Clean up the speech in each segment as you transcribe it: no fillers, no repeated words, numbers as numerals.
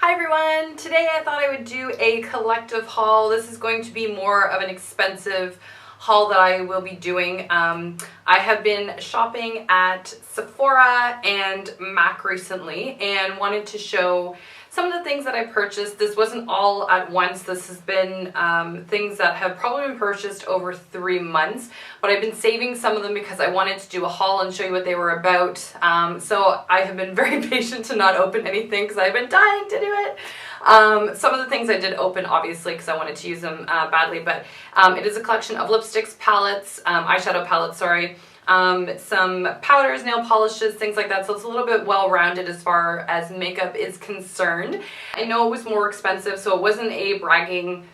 Hi everyone! Today I thought I would do a collective haul. This is going to be more of an expensive haul that I will be doing. I have been shopping at Sephora and MAC recently and wanted to show some of the things that I purchased. This wasn't all at once. This has been things that have probably been purchased over 3 months, but I've been saving some of them because I wanted to do a haul and show you what they were about. So I have been very patient to not open anything because I've been dying to do it. Some of the things I did open obviously because I wanted to use them badly, but it is a collection of lipsticks, palettes, eyeshadow palettes, sorry. Some powders, nail polishes, things like that. So it's a little bit well-rounded as far as makeup is concerned. I know it was more expensive, so it wasn't a bragging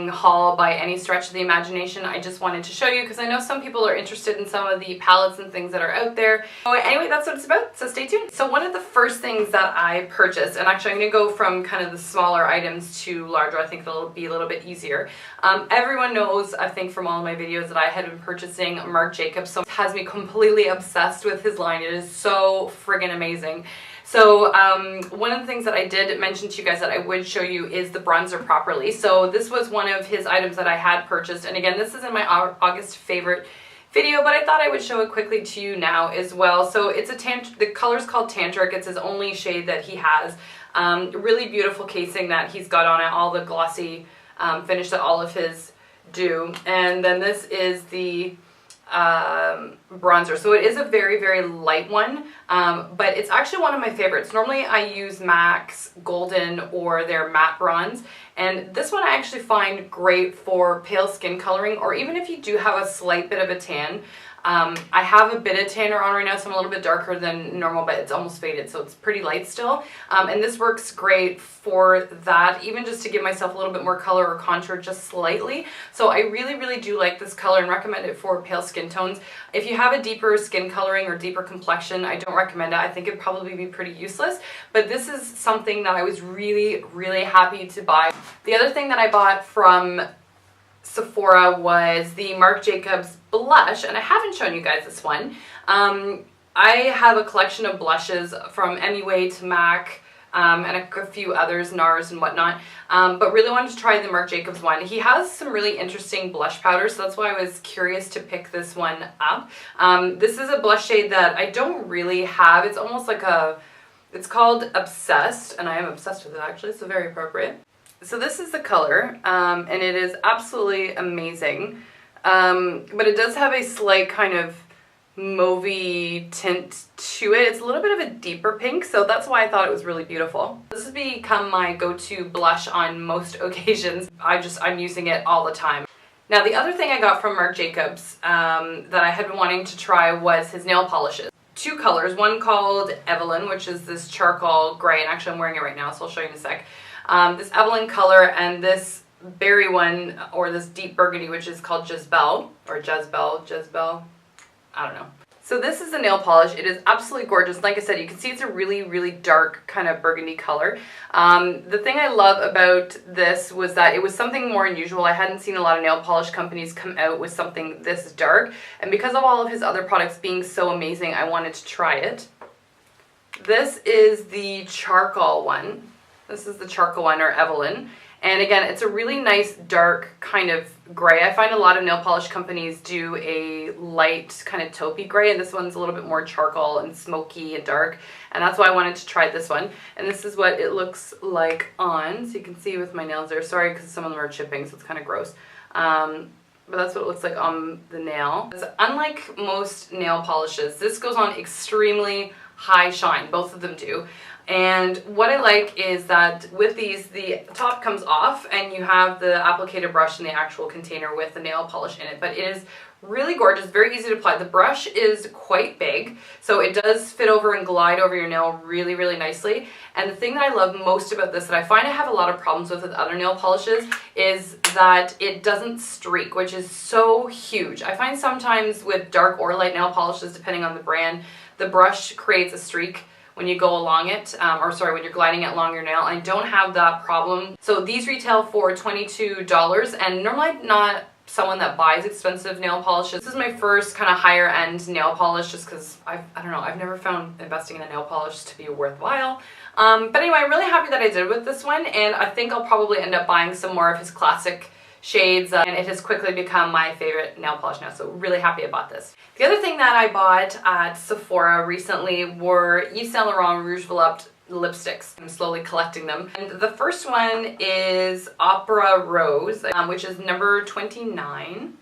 haul by any stretch of the imagination. I just wanted to show you because I know some people are interested in some of the palettes and things that are out there. So anyway, that's what it's about, so stay tuned. So one of the first things that I purchased, and actually I'm going to go from kind of the smaller items to larger, I think that'll be a little bit easier. Everyone knows, I think from all of my videos, that I had been purchasing Marc Jacobs, so it has me completely obsessed with his line. It is so friggin' amazing. So one of the things that I did mention to you guys that I would show you is the bronzer properly. So this was one of his items that I had purchased, and again, this is in my August favorite video, but I thought I would show it quickly to you now as well. So it's the color's called Tantric. It's his only shade that he has. Really beautiful casing that he's got on it, all the glossy finish that all of his do. And then this is the bronzer. So it is a very, very light one, but it's actually one of my favorites. Normally I use MAC's Golden or their matte bronze, and this one I actually find great for pale skin coloring, or even if you do have a slight bit of a tan. I have a bit of tanner on right now, so I'm a little bit darker than normal, but it's almost faded, so it's pretty light still. And this works great for that, even just to give myself a little bit more color or contour just slightly. So I really, really do like this color and recommend it for pale skin tones. If you have a deeper skin coloring or deeper complexion, I don't recommend it. I think it'd probably be pretty useless, but this is something that I was really, really happy to buy. The other thing that I bought from Sephora was the Marc Jacobs blush, and I haven't shown you guys this one. I have a collection of blushes from MUA to MAC and a few others, NARS and whatnot, but really wanted to try the Marc Jacobs one. He has some really interesting blush powders, so that's why I was curious to pick this one up. This is a blush shade that I don't really have. It's almost like it's called Obsessed, and I am obsessed with it actually, so very appropriate. So this is the color, and it is absolutely amazing, but it does have a slight kind of mauvey tint to it. It's a little bit of a deeper pink, so that's why I thought it was really beautiful. This has become my go-to blush on most occasions. I'm using it all the time. Now the other thing I got from Marc Jacobs that I had been wanting to try was his nail polishes. Two colors, one called Evenlyn, which is this charcoal gray, and actually I'm wearing it right now, so I'll show you in a sec. This Evenlyn color, and this berry one, or this deep burgundy, which is called Jezbel, or Jezbel, I don't know. So this is a nail polish. It is absolutely gorgeous. Like I said, you can see it's a really, really dark kind of burgundy color. The thing I love about this was that it was something more unusual. I hadn't seen a lot of nail polish companies come out with something this dark, and because of all of his other products being so amazing, I wanted to try it. This is the charcoal one. This is the charcoal one, or Evenlyn. And again, it's a really nice dark kind of gray. I find a lot of nail polish companies do a light kind of taupey gray, and this one's a little bit more charcoal and smoky and dark. And that's why I wanted to try this one. And this is what it looks like on. So you can see with my nails there. Sorry, because some of them are chipping, so it's kind of gross. But that's what it looks like on the nail. Unlike most nail polishes, this goes on extremely high shine. Both of them do. And what I like is that with these, the top comes off and you have the applicator brush in the actual container with the nail polish in it. But it is really gorgeous, very easy to apply. The brush is quite big, so it does fit over and glide over your nail really, really nicely. And the thing that I love most about this, that I find I have a lot of problems with other nail polishes, is that it doesn't streak, which is so huge. I find sometimes with dark or light nail polishes, depending on the brand, the brush creates a streak when you go along it, when you're gliding it along your nail. I don't have that problem. So these retail for $22, and normally I'm not someone that buys expensive nail polishes. This is my first kind of higher end nail polish, just because I don't know, I've never found investing in a nail polish to be worthwhile. But anyway, I'm really happy that I did with this one, and I think I'll probably end up buying some more of his classic shades, and it has quickly become my favorite nail polish now, so really happy I bought this. The other thing that I bought at Sephora recently were Yves Saint Laurent Rouge Volupté lipsticks. I'm slowly collecting them. And the first one is Opera Rose, which is number 29.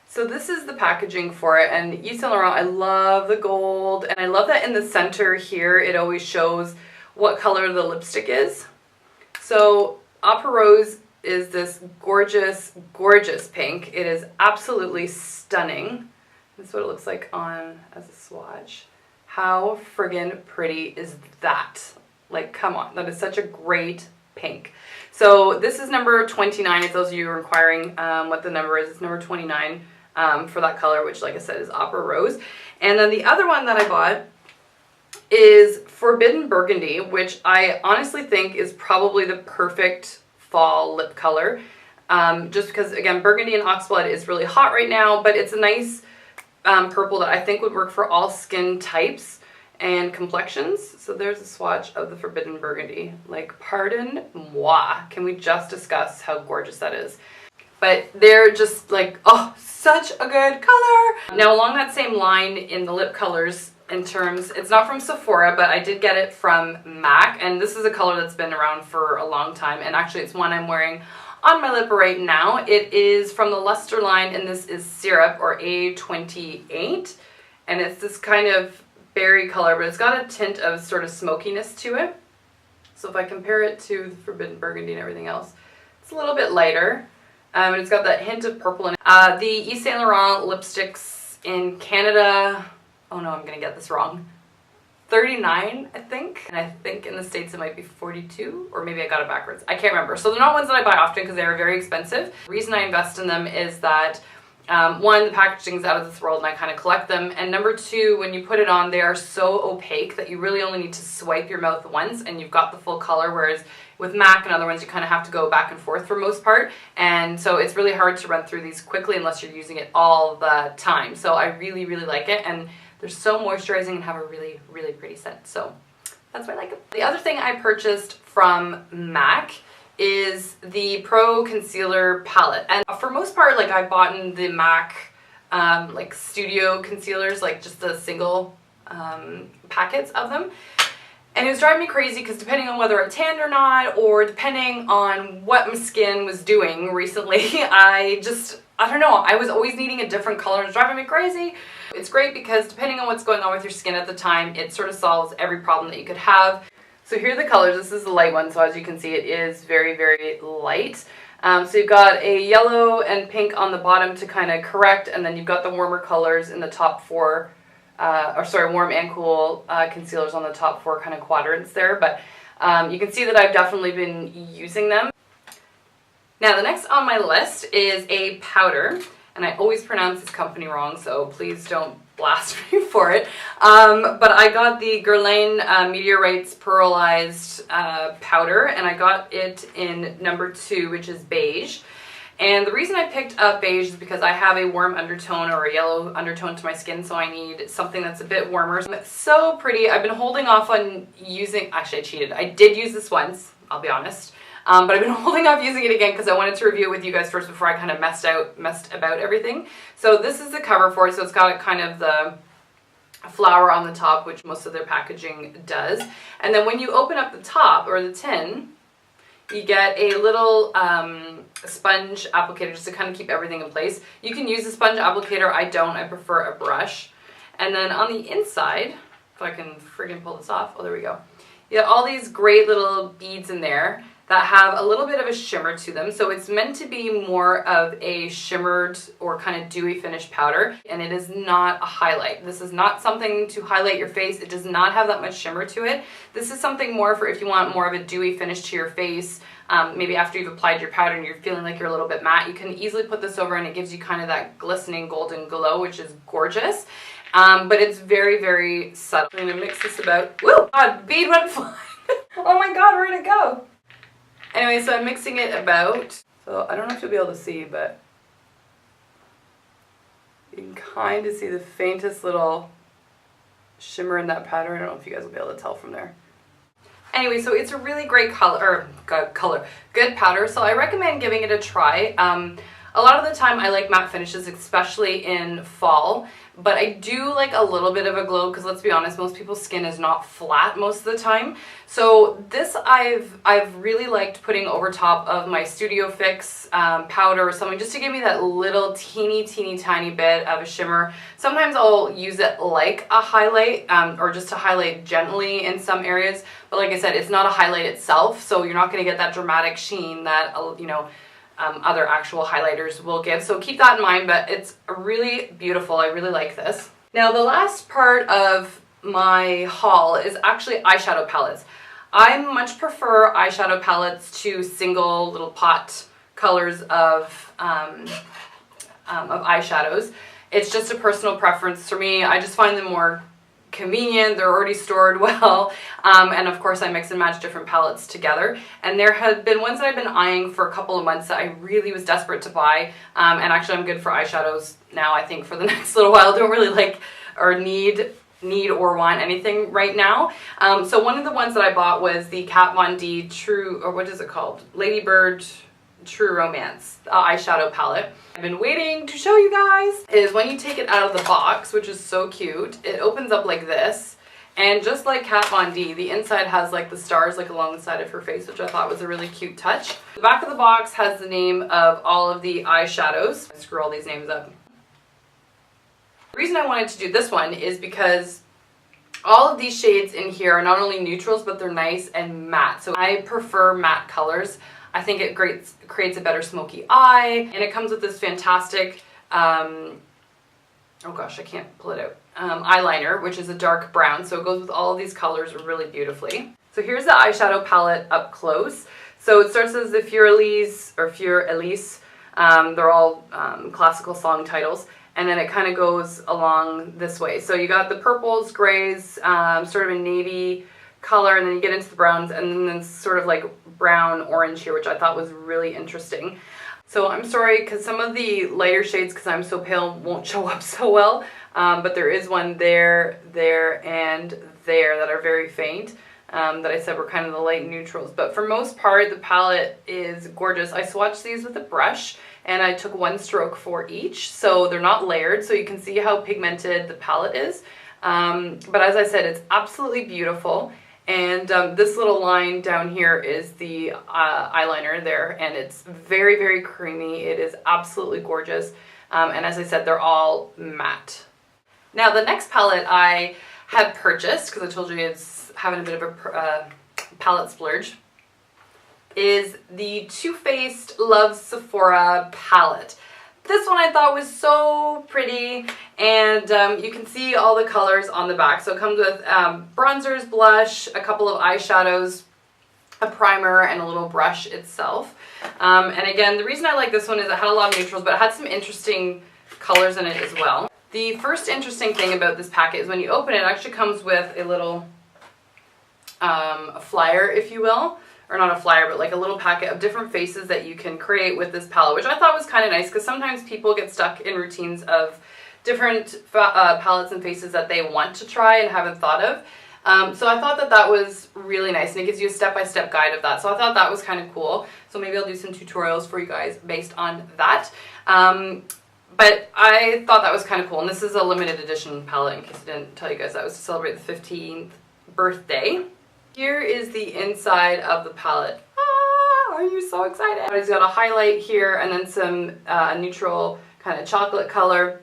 So this is the packaging for it, and Yves Saint Laurent, I love the gold, and I love that in the center here it always shows what color the lipstick is. So Opera Rose is this gorgeous, gorgeous pink. It is absolutely stunning. That's what it looks like on as a swatch. How friggin' pretty is that? Like, come on, that is such a great pink. So this is number 29, if those of you are inquiring what the number is. It's number 29 for that color, which, like I said, is Opera Rose. And then the other one that I bought is Forbidden Burgundy, which I honestly think is probably the perfect fall lip color. Just because, again, burgundy and oxblood is really hot right now, but it's a nice purple that I think would work for all skin types and complexions. So there's a swatch of the Forbidden Burgundy. Like, pardon moi. Can we just discuss how gorgeous that is? But they're just like, oh, such a good color. Now, along that same line in the lip colors, in terms, it's not from Sephora, but I did get it from MAC, and this is a color that's been around for a long time, and actually it's one I'm wearing on my lip right now. It is from the Luster line, and this is Syrup, or A28, and it's this kind of berry color, but it's got a tint of sort of smokiness to it. So if I compare it to the Forbidden Burgundy and everything else, it's a little bit lighter, and it's got that hint of purple in it. The Yves Saint Laurent lipsticks in Canada, oh no, I'm gonna get this wrong, 39, I think. And I think in the States it might be 42, or maybe I got it backwards. I can't remember. So they're not ones that I buy often because they are very expensive. The reason I invest in them is that one, the packaging is out of this world and I kind of collect them. And number two, when you put it on, they are so opaque that you really only need to swipe your mouth once and you've got the full color, whereas with MAC and other ones, you kind of have to go back and forth for most part. And so it's really hard to run through these quickly unless you're using it all the time. So I really, really like it. And they're so moisturizing and have a really, really pretty scent. So that's why I like them. The other thing I purchased from MAC is the Pro Concealer Palette. And for most part, like, I've bought in the MAC like studio concealers, like just the single packets of them. And it was driving me crazy because depending on whether I tanned or not, or depending on what my skin was doing recently, I don't know, I was always needing a different color. It was driving me crazy. It's great because depending on what's going on with your skin at the time, it sort of solves every problem that you could have. So here are the colors. This is the light one, so as you can see, it is very, very light. So you've got a yellow and pink on the bottom to kind of correct, and then you've got the warmer colors in the top four, warm and cool concealers on the top four kind of quadrants there. But you can see that I've definitely been using them. Now the next on my list is a powder, and I always pronounce this company wrong, so please don't blast me for it. But I got the Guerlain Meteorites Pearlized powder, and I got it in number 2, which is Beige. And the reason I picked up Beige is because I have a warm undertone or a yellow undertone to my skin, so I need something that's a bit warmer. It's so pretty. I've been holding off on using, actually I cheated. I did use this once, I'll be honest. But I've been holding off using it again because I wanted to review it with you guys first before I kind of messed about everything. So this is the cover for it. So it's got kind of the flower on the top, which most of their packaging does. And then when you open up the top, or the tin, you get a little sponge applicator just to kind of keep everything in place. You can use a sponge applicator. I don't. I prefer a brush. And then on the inside, if I can friggin' pull this off. Oh, there we go. You got all these great little beads in there that have a little bit of a shimmer to them. So it's meant to be more of a shimmered or kind of dewy finish powder, and it is not a highlight. This is not something to highlight your face. It does not have that much shimmer to it. This is something more for if you want more of a dewy finish to your face. Maybe after you've applied your powder and you're feeling like you're a little bit matte, you can easily put this over and it gives you kind of that glistening golden glow, which is gorgeous. But it's very, very subtle. I'm gonna mix this about. Woo! God, bead went flying. Oh my God, where'd it go? Anyway, so I'm mixing it about. So I don't know if you'll be able to see, but you can kind of see the faintest little shimmer in that powder. I don't know if you guys will be able to tell from there. Anyway, so it's a really great good powder, so I recommend giving it a try. A lot of the time I like matte finishes, especially in fall, but I do like a little bit of a glow because let's be honest, most people's skin is not flat most of the time. So this I've really liked putting over top of my Studio Fix powder or something, just to give me that little teeny tiny bit of a shimmer. Sometimes I'll use it like a highlight or just to highlight gently in some areas, but like I said, it's not a highlight itself, so you're not going to get that dramatic sheen that, you know, other actual highlighters will give. So keep that in mind, but it's really beautiful. I really like this. Now the last part of my haul is actually eyeshadow palettes. I much prefer eyeshadow palettes to single little pot colors of eyeshadows. It's just a personal preference for me. I just find them more convenient, they're already stored well, and of course I mix and match different palettes together. And there have been ones that I've been eyeing for a couple of months that I really was desperate to buy, and actually I'm good for eyeshadows now, I think, for the next little while. Don't really like or need or want anything right now. So one of the ones that I bought was the Kat Von D True, or what is it called? Lady BirdTrue Romance eyeshadow palette. I've been waiting to show you guys. Is when you take it out of the box, which is so cute, it opens up like this, and just like Kat Von D, the inside has like the stars like along the side of her face, which I thought was a really cute touch. The back of the box has the name of all of the eyeshadows. Screw all these names up. The reason I wanted to do this one is because all of these shades in here are not only neutrals, but they're nice and matte. So I prefer matte colors. I think it creates a better smoky eye, and it comes with this fantastic, oh gosh, I can't pull it out, eyeliner, which is a dark brown, so it goes with all of these colors really beautifully. So here's the eyeshadow palette up close. So it starts as the Fleur Elise, they're all classical song titles, and then it kind of goes along this way. So you got the purples, grays, sort of a navy color, and then you get into the browns, and then sort of like brown orange here, which I thought was really interesting. So I'm sorry because some of the lighter shades, because I'm so pale, won't show up so well, but there is one there, and there that are very faint, that I said were kind of the light neutrals. But for most part, the palette is gorgeous. I swatched these with a brush, and I took one stroke for each, so they're not layered, so you can see how pigmented the palette is. But as I said, it's absolutely beautiful. And this little line down here is the eyeliner there, and it's very creamy. It is absolutely gorgeous. And as I said, they're all matte. Now the next palette I had purchased, because I told you it's having a bit of a palette splurge, is the Too Faced Love Sephora palette. This one I thought was so pretty, and you can see all the colors on the back. So it comes with bronzers, blush, a couple of eyeshadows, a primer, and a little brush itself. And again, the reason I like this one is it had a lot of neutrals, but it had some interesting colors in it as well. The first interesting thing about this packet is when you open it, it actually comes with a little a flyer, if you will. Or not a flyer, but like a little packet of different faces that you can create with this palette, which I thought was kind of nice because sometimes people get stuck in routines of different palettes and faces that they want to try and haven't thought of. So I thought that that was really nice, and it gives you a step-by-step guide of that. So I thought that was kind of cool. So maybe I'll do some tutorials for you guys based on that. But I thought that was kind of cool, and this is a limited edition palette, in case I didn't tell you guys. That was to celebrate the 15th birthday. Here is the inside of the palette. Ah, are you so excited? It's got a highlight here and then some neutral kind of chocolate color.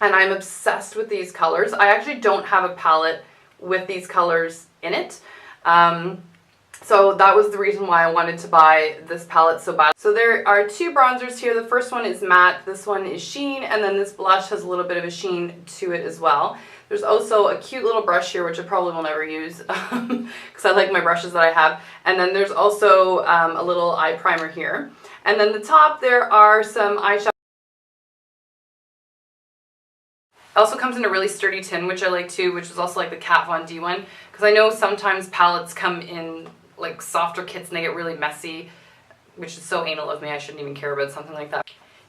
And I'm obsessed with these colors. I actually don't have a palette with these colors in it. So that was the reason why I wanted to buy this palette so bad. So there are two bronzers here. The first one is matte, this one is sheen, and then this blush has a little bit of a sheen to it as well. There's also a cute little brush here, which I probably will never use because I like my brushes that I have. And then there's also a little eye primer here. And then the top, there are some eyeshadow. It also comes in a really sturdy tin, which I like too, which is also like the Kat Von D one. Because I know sometimes palettes come in like softer kits and they get really messy, which is so anal of me. I shouldn't even care about something like that.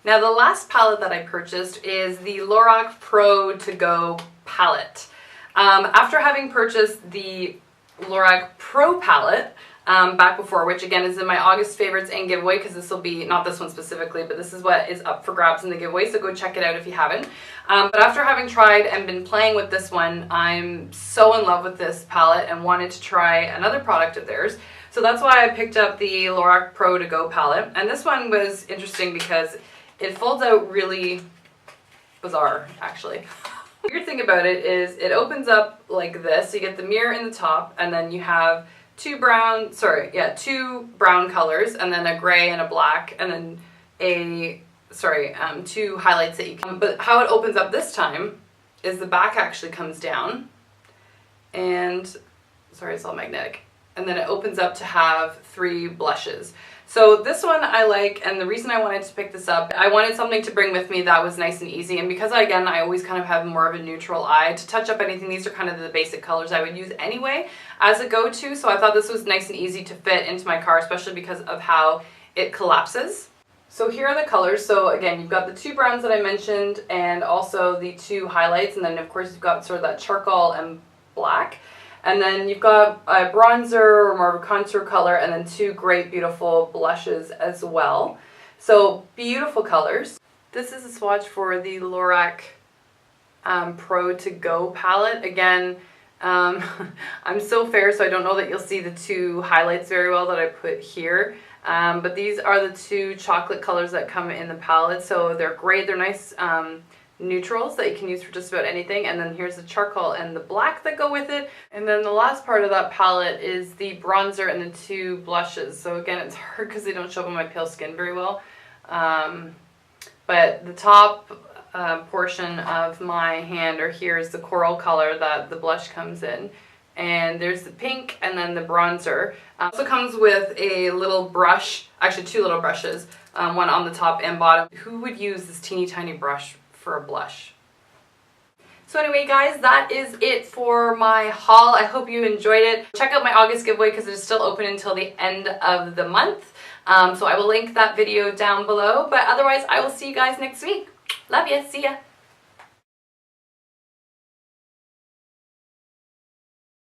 Now the last palette that I purchased is the Lorac Pro To Go palette. After having purchased the Lorac Pro palette back before, which again is in my August favorites and giveaway, because this will be, not this one specifically, but this is what is up for grabs in the giveaway, so go check it out if you haven't. But after having tried and been playing with this one, I'm so in love with this palette and wanted to try another product of theirs. So that's why I picked up the Lorac Pro To Go palette. And this one was interesting because it folds out really bizarre, actually. The weird thing about it is it opens up like this. So you get the mirror in the top, and then you have two brown colors, and then a gray and a black, and then two highlights that you can. But how it opens up this time is the back actually comes down, and it's all magnetic. And then it opens up to have 3 blushes. So this one I like, and the reason I wanted to pick this up, I wanted something to bring with me that was nice and easy, and because again I always kind of have more of a neutral eye to touch up anything. These are kind of the basic colors I would use anyway as a go-to, so I thought this was nice and easy to fit into my car, especially because of how it collapses. So here are the colors. So again, you've got the 2 browns that I mentioned, and also the 2 highlights, and then of course you've got sort of that charcoal and black. And then you've got a bronzer or more of a contour color, and then 2 great beautiful blushes as well. So beautiful colors. This is a swatch for the Lorac Pro To Go palette. Again, I'm so fair, so I don't know that you'll see the 2 highlights very well that I put here. But these are the 2 chocolate colors that come in the palette. So they're great. They're nice neutrals that you can use for just about anything, and then here's the charcoal and the black that go with it, and then the last part of that palette is the bronzer and the 2 blushes. So again, it's hard because they don't show up on my pale skin very well, but the top portion of my hand or here is the coral color that the blush comes in, and there's the pink and then the bronzer. Also comes with a little brush, actually 2 little brushes, one on the top and bottom. Who would use this teeny tiny brush for a blush? So anyway guys, that is it for my haul. I hope you enjoyed it. Check out my August giveaway because it is still open until the end of the month. So I will link that video down below, but otherwise I will see you guys next week. Love ya, see ya.